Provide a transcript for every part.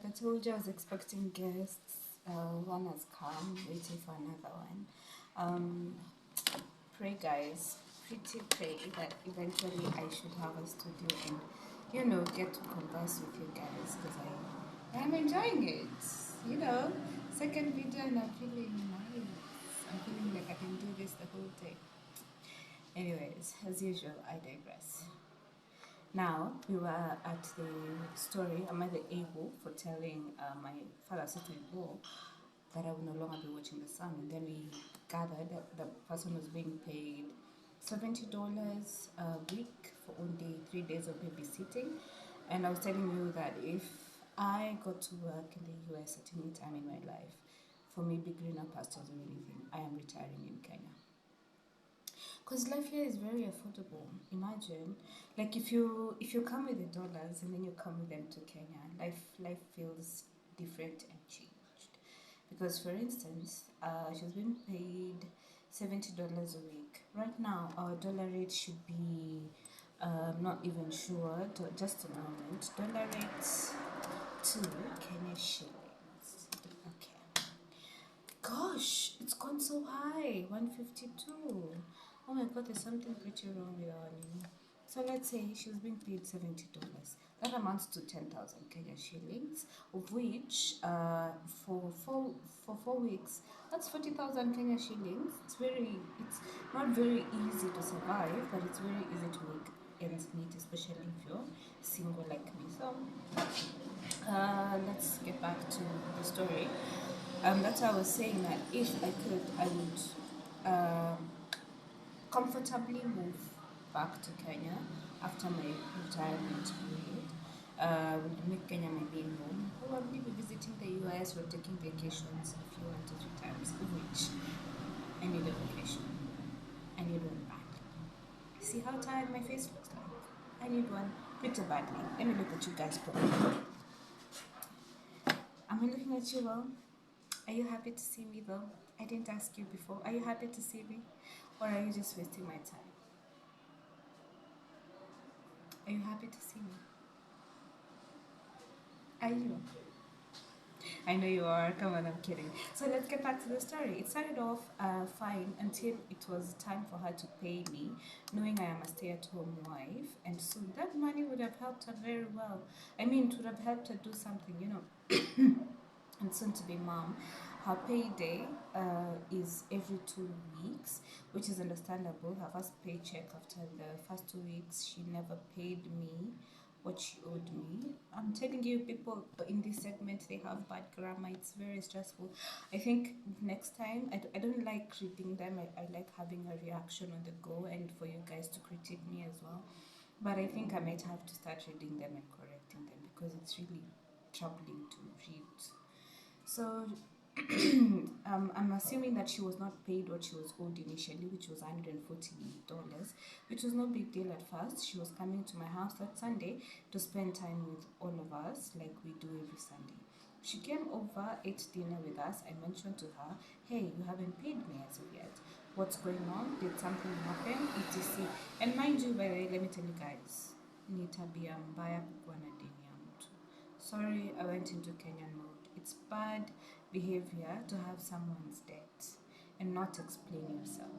I told you I was expecting guests. One has come, waiting for another one. Um, Pray, guys, pretty pray that eventually I should have a studio and, get to converse with you guys because I'm enjoying it. Second video and I'm feeling nice. I'm feeling like I can do this the whole day. Anyways, as usual, I digress. Now, we were at the story. I'm at the able for telling my father sister-in-law that I will no longer be watching the sun. And then we gathered that the person was being paid $70 a week for only 3 days of babysitting. And I was telling you that if I got to work in the US at any time in my life, for me, big greener pastures or anything, I am retiring in Kenya. Because life here is very affordable. Imagine, like if you come with the dollars and then you come with them to Kenya, life feels different and changed. Because for instance, she's been paid $70 a week. Right now, our dollar rate should be, not even sure. Just a moment. Dollar rate to Kenya shillings. Okay. Gosh, it's gone so high. 152. Oh my god, there's something pretty wrong with our new. So let's say she was being paid $70. That amounts to 10,000 Kenya shillings, of which for 4 weeks, that's 40,000 Kenya shillings. It's not very easy to survive, but it's very easy to make ends meet, especially if you're single like me. So let's get back to the story. That's why I was saying that if I could, I would comfortably move back to Kenya after my retirement period. Would make Kenya my main home. Probably be visiting the US or taking vacations a few 1 to 3 times, which I need a vacation. I need one badly. See how tired my face looks like? I need one pretty badly. Let me look at you guys properly. Am I looking at you well? Are you happy to see me though? I didn't ask you before. Are you happy to see me? Or are you just wasting my time? Are you happy to see me? Are you? I know you are. Come on, I'm kidding. So let's get back to the story. It started off fine until it was time for her to pay me, knowing I am a stay-at-home wife, and so that money would have helped her very well. I mean, it would have helped her do something, and soon to be mom. Her payday is every 2 weeks, which is understandable. Her first paycheck after the first 2 weeks, she never paid me what she owed me. I'm telling you, people in this segment, they have bad grammar. It's very stressful. I think next time, I don't like reading them. I like having a reaction on the go and for you guys to critique me as well. But I think I might have to start reading them and correcting them because it's really troubling to read. So I'm assuming that she was not paid what she was owed initially, which was $140, which was no big deal at first. She was coming to my house that Sunday to spend time with all of us, like we do every Sunday. She came over, ate dinner with us. I mentioned to her, hey, you haven't paid me as of yet. What's going on? Did something happen? etc. And mind you, by the way, let me tell you guys, Nitabia mbaya kukuwa na deni ya mtu. Sorry, I went into Kenyan mode. It's bad behavior to have someone's debt and not explain yourself.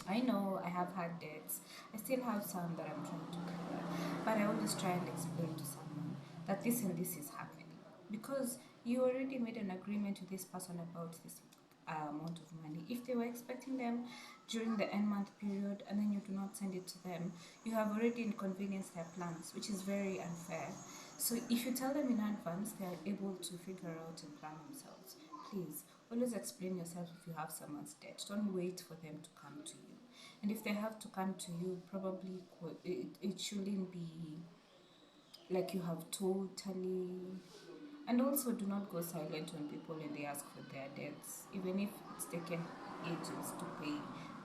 I know I have had debts. I still have some that I'm trying to clear. But I always try and explain to someone that this and this is happening. Because you already made an agreement with this person about this amount of money. If they were expecting them during the end month period and then you do not send it to them, you have already inconvenienced their plans, which is very unfair. So if you tell them in advance, they are able to figure out and plan themselves. Please, always explain yourself if you have someone's debt. Don't wait for them to come to you. And if they have to come to you, probably it shouldn't be like you have totally. And also, do not go silent when people and they ask for their debts, even if it's taken ages to pay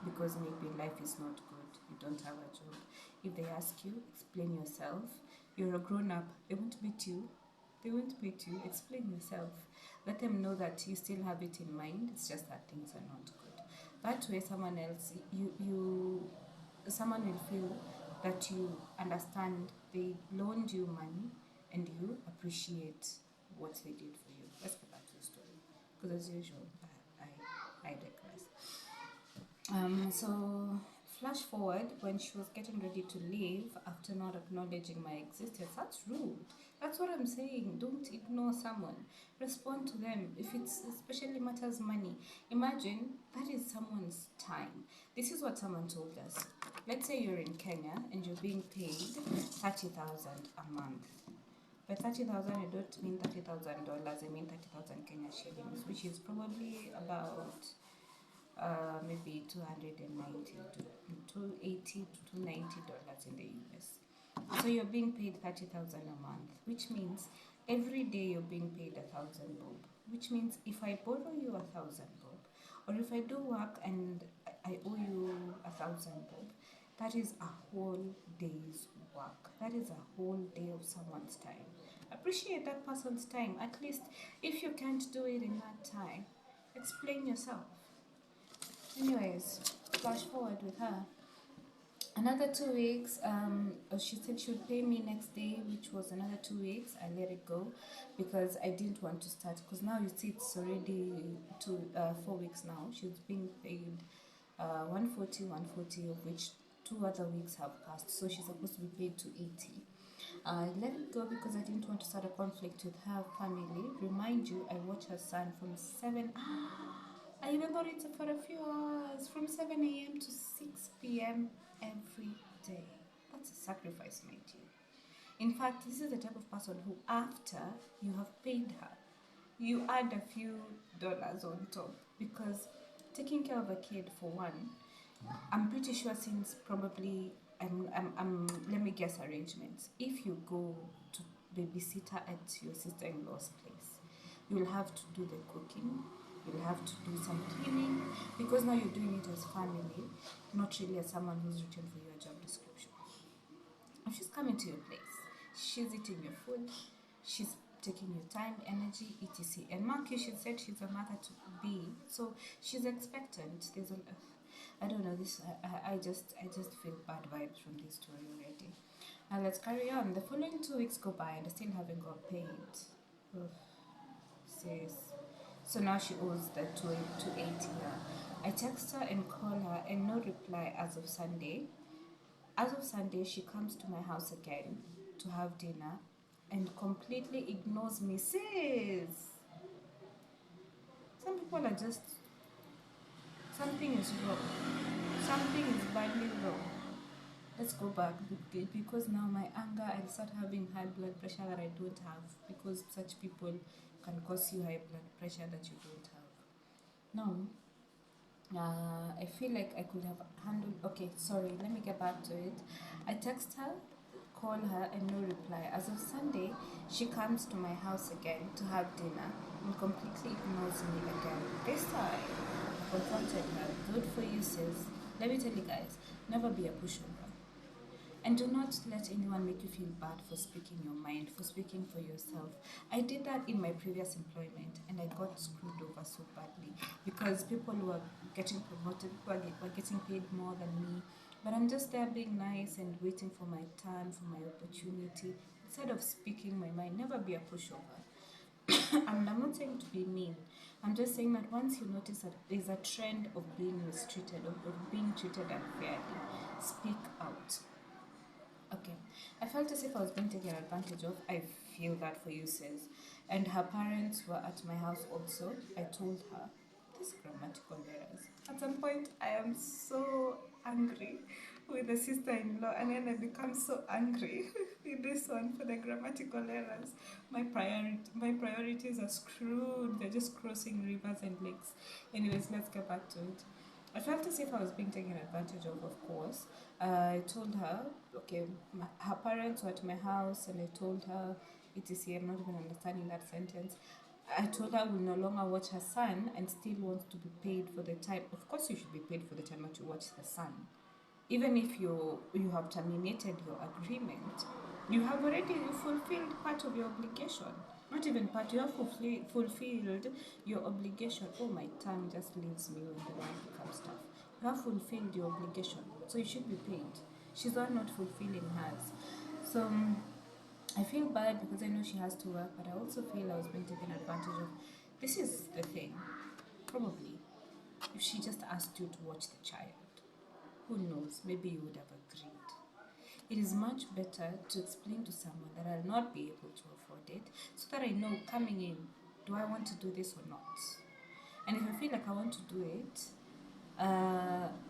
because maybe life is not good, you don't have a job. If they ask you, explain yourself. You're a grown up, they won't beat you. They won't beat you. Explain yourself. Let them know that you still have it in mind. It's just that things are not good. That way, someone will feel that you understand. They loaned you money, and you appreciate what they did for you. Let's get back to the story. Because as usual, I digress. So flash forward when she was getting ready to leave after not acknowledging my existence. That's rude. That's what I'm saying. Don't ignore someone. Respond to them. If it's especially matters money, imagine that is someone's time. This is what someone told us. Let's say you're in Kenya and you're being paid 30,000 a month. By 30,000, I don't mean $30,000. I mean 30,000 Kenya shillings, which is probably about maybe 290 to 280 to 290 dollars in the US. So you're being paid 30,000 a month, which means every day you're being paid 1,000 bob. Which means if I borrow you 1,000 bob, or if I do work and I owe you 1,000 bob, that is a whole day's work. That is a whole day of someone's time. Appreciate that person's time. At least if you can't do it in that time, explain yourself. Anyways, flash forward with her. Another 2 weeks, she said she would pay me next day, which was another 2 weeks. I let it go because I didn't want to start. Because now you see it's already 4 weeks now. She's being paid 140, of which 2 other weeks have passed. So she's supposed to be paid 280. I let it go because I didn't want to start a conflict with her family. Remind you, I watch her son from 7. I even got it for a few hours, from 7 a.m. to 6 p.m. every day. That's a sacrifice, my dear. In fact, this is the type of person who, after you have paid her, you add a few dollars on top. Because taking care of a kid, for one, I'm pretty sure since probably, let me guess arrangements. If you go to babysitter at your sister-in-law's place, you'll have to do the cooking, you'll have to do some cleaning, because now you're doing it as family, not really as someone who's written for your job description. If she's coming to your place, she's eating your food, she's taking your time, energy, etc. And mark you, she said she's a mother to be, so she's expectant. I don't know this. I just feel bad vibes from this story already. Now let's carry on. The following 2 weeks go by and I still haven't got paid. Ugh, sis. So now she owes the 280. I text her and call her and no reply as of Sunday. As of Sunday, she comes to my house again to have dinner and completely ignores me. Sis, some people are just, something is wrong. Something is badly wrong. Let's go back because now my anger, I start having high blood pressure that I don't have because such people can cause you high blood pressure that you don't have. Now, I feel like I could have handled. Okay, sorry, let me get back to it. I text her, call her, and no reply. As of Sunday, she comes to my house again to have dinner and completely ignores me again. This time, I confronted her. Good for you, sis. Let me tell you guys, never be a pushover. And do not let anyone make you feel bad for speaking your mind, for speaking for yourself. I did that in my previous employment and I got screwed over so badly because people were getting promoted, people were getting paid more than me. But I'm just there being nice and waiting for my turn, for my opportunity. Instead of speaking my mind, never be a pushover. And I'm not saying to be mean. I'm just saying that once you notice that there's a trend of being mistreated, of being treated unfairly, speak out. Okay, I felt as if I was being taken advantage of. I feel that for you, sis. And her parents were at my house also. I told her these grammatical errors. At some point, I am so angry with the sister-in-law, and then I become so angry with this one for the grammatical errors. My priorities are screwed. They're just crossing rivers and lakes. Anyways, let's get back to it. I felt as if I was being taken advantage of course. I told her, okay, her parents were at my house, and I told her, etc. I'm not even understanding that sentence. I told her we'll no longer watch her son and still wants to be paid for the time. Of course, you should be paid for the time that you watch the son. Even if you have terminated your agreement, you have already fulfilled part of your obligation. Not even part, you have fulfilled your obligation. Oh, my tongue just leaves me when the word becomes tough. You have fulfilled your obligation, so you should be paid. She's not fulfilling hers. So I feel bad because I know she has to work, but I also feel I was being taken advantage of. This is the thing. Probably, if she just asked you to watch the child, who knows, maybe you would have agreed. It is much better to explain to someone that I'll not be able to afford it so that I know coming in, do I want to do this or not? And if I feel like I want to do it,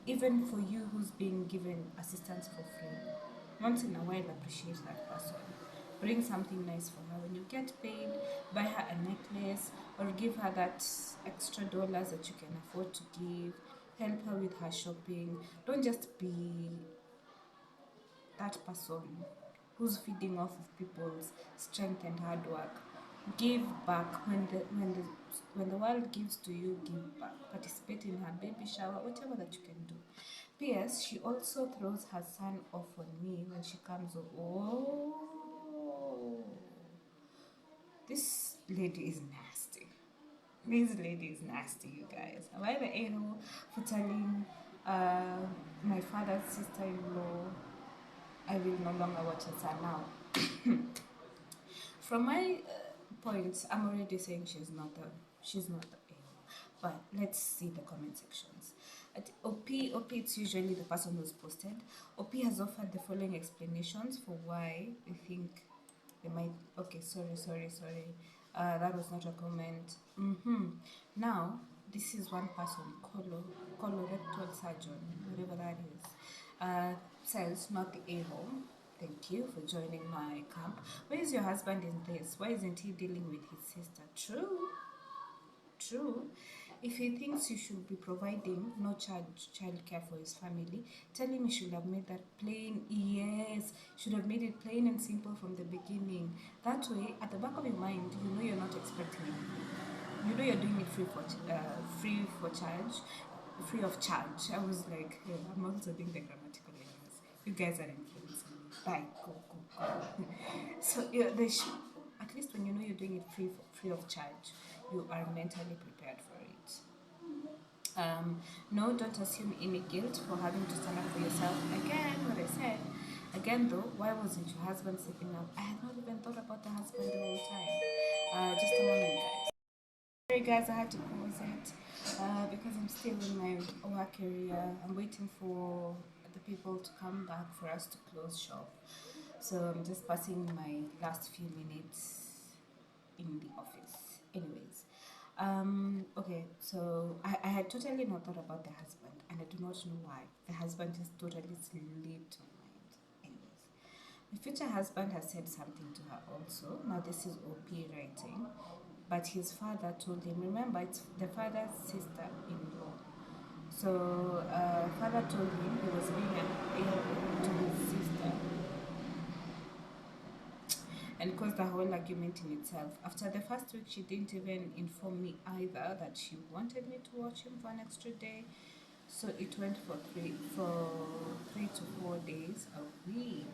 even for you who's being given assistance for free, once in a while appreciate that person. Bring something nice for her. When you get paid, buy her a necklace or give her that extra dollars that you can afford to give. Help her with her shopping. Don't just be that person who's feeding off of people's strength and hard work. Give back when the world gives to you. Give back. Participate in her baby shower, whatever that you can do. P.S. She also throws her son off on me when she comes. Oh, this lady is nasty. This lady is nasty, you guys. Am I the a-hole for telling my father's sister-in-law I will no longer watch her son now? From my point, I'm already saying she's not the a-hole. But let's see the comment sections. At OP, it's usually the person who's posted. OP has offered the following explanations for why they think they might. Okay, sorry. That was not a comment. Now, this is one person, colorectal surgeon, whatever that is, says, not the a-hole. Thank you for joining my camp. Where is your husband in this? Why isn't he dealing with his sister? True. If he thinks you should be providing no child care for his family, tell him he should have made that plain. Yes, should have made it plain and simple from the beginning. That way, at the back of your mind, you know you're not expecting anything. You know you're doing it free of charge. I was like, hey, I'm also doing the grammatical errors. You guys are influencing me. Bye, go. So yeah, at least when you know you're doing it free of charge, you are mentally prepared for it. No, don't assume any guilt for having to stand up for yourself. Again, what I said. Again, though, why wasn't your husband stepping up? I had not even thought about the husband the whole time. Just a moment, guys. Sorry, guys, I had to pause it because I'm still in my work area. I'm waiting for the people to come back for us to close shop. So I'm just passing my last few minutes in the office. Anyways, okay, so I had totally not thought about the husband, and I do not know why. The husband just totally slipped my mind. Anyways, my future husband has said something to her also. Now, this is OP writing, but his father told him, remember, it's the father's sister in law. So, father told him he was being an a-hole to his sister and caused a whole argument in itself. After the first week, she didn't even inform me either that she wanted me to watch him for an extra day. So it went for 3 to 4 days a week,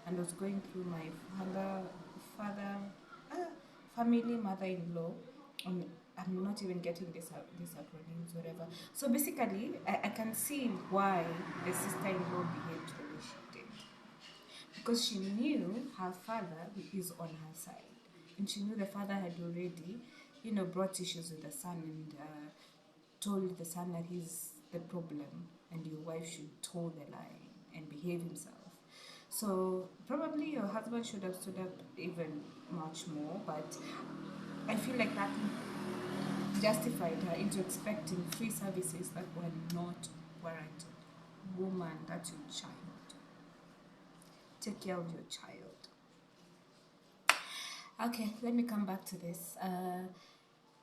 and was going through my father, family, mother-in-law. I'm not even getting this acronyms, whatever. So basically, I can see why the sister-in-law behaved the way she did, because she knew her father is on her side, and she knew the father had already, brought issues with the son and told the son that he's the problem and your wife should toe the line and behave himself. So probably your husband should have stood up even much more, but I feel like that justified her into expecting free services that were not warranted. Woman, that's your child. Take care of your child. Okay, let me come back to this.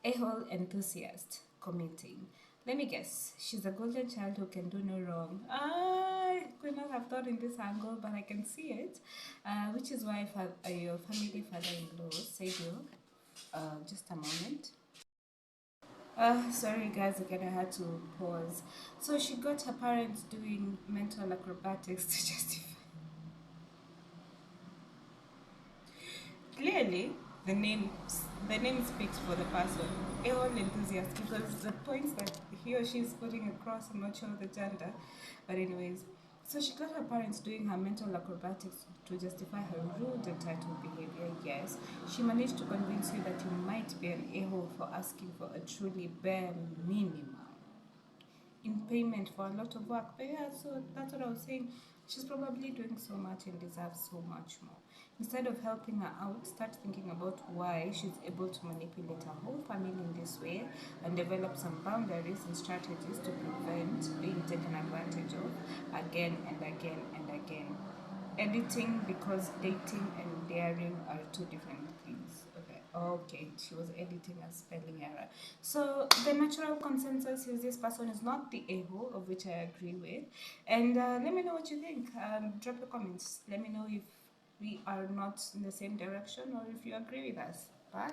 A-hole enthusiast commenting. Let me guess, she's a golden child who can do no wrong. I could not have thought in this angle, but I can see it. Which is why your family father-in-law said you. Just a moment. Sorry guys, again I had to pause. So she got her parents doing mental acrobatics to justify. Clearly, the name speaks for the person. A-hole enthusiast, because the points that he or she is putting across, I'm not sure the gender, but anyways. So she got her parents doing her mental acrobatics to justify her rude, entitled behavior. Yes, she managed to convince you that you might be an a-hole for asking for a truly bare minimum in payment for a lot of work. But yeah, so that's what I was saying. She's probably doing so much and deserves so much more. Instead of helping her out, start thinking about why she's able to manipulate her whole family in this way and develop some boundaries and strategies to prevent being taken advantage of again and again and again. Editing, because dating and daring are two different things. Okay, she was editing a spelling error. So the natural consensus is this person is not the a-hole, of which I agree with. And let me know what you think. Drop your comments. Let me know if we are not in the same direction or if you agree with us. Bye.